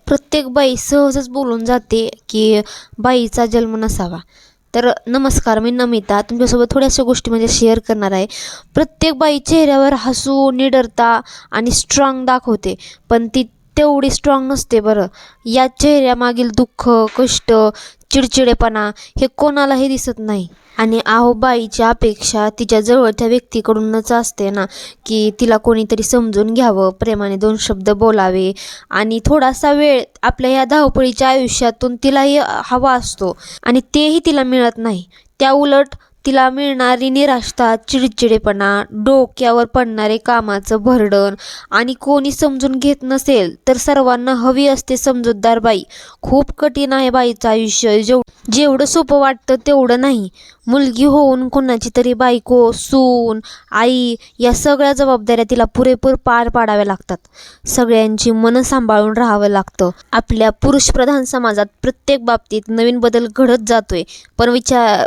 प्रत्येक बाई सहजच बोलून जाते की बाईचा जन्म नसावा. तर नमस्कार, मी नमिता तुमच्यासोबत थोड्याशा गोष्टी म्हणजे शेअर करणार आहे. प्रत्येक बाई चेहऱ्यावर हसू, निडरता आणि स्ट्रॉंग दाखवते, पण ती तेवढी स्ट्रॉंग नसते बरं. या चेहऱ्यामागील दुःख, कष्ट, चिडचिडेपणा हे कोणालाही दिसत नाही. आणि बाईच्या अपेक्षा तिच्या जवळच्या व्यक्तीकडूनच असते ना, की तिला कोणीतरी समजून घ्यावं, प्रेमाने 2 शब्द बोलावे आणि थोडासा वेळ आपल्या या धावपळीच्या आयुष्यातून तिलाही हवा असतो आणि तेही तिला मिळत नाही. त्याउलट तिला मिळणारी निराशा, चिडचिडेपणा, डोक्यावर पडणारे कामाचं भरडण आणि कोणी समजून घेत नसेल तर सर्वांना हवी असते समजूतदार बाई. खूप कठीण आहे बाईचं आयुष्य. जेवढं सोपं वाटतं तेवढं नाही. मुलगी होऊन कोणाची तरी बायको, सून, आई या सगळ्या जबाबदाऱ्या तिला पुरेपूर पार पाडाव्या लागतात. सगळ्यांची मनं सांभाळून राहावं लागतं. आपल्या पुरुषप्रधान समाजात प्रत्येक बाबतीत नवीन बदल घडत जातोय, पण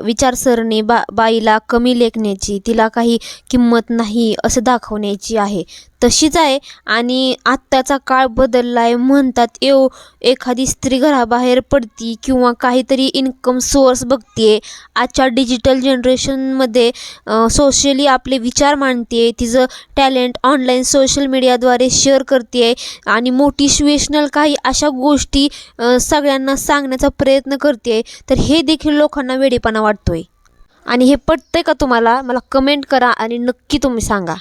विचारसरणी बाईला कमी लेखण्याची, तिला काही किंमत नाही असं दाखवण्याची आहे तशीच आहे. आणि आत्ताचा काळ बदललाय म्हणतात. एखादी स्त्री घराबाहेर पडती किंवा काहीतरी इन्कम सोर्स बघतीये. आजच्या डिजिटल जनरेशनमध्ये सोशली आपले विचार मांडते, तिचं टॅलेंट ऑनलाईन सोशल मीडियाद्वारे शेअर करते आणि मोटिवेशनल काही अशा गोष्टी सगळ्यांना सांगण्याचा प्रयत्न करते. तर हे देखील लोकांना वेडेपणा वाटतोय. आणि हे पटतंय का तुम्हाला? मला कमेंट करा आणि नक्की तुम्ही सांगा.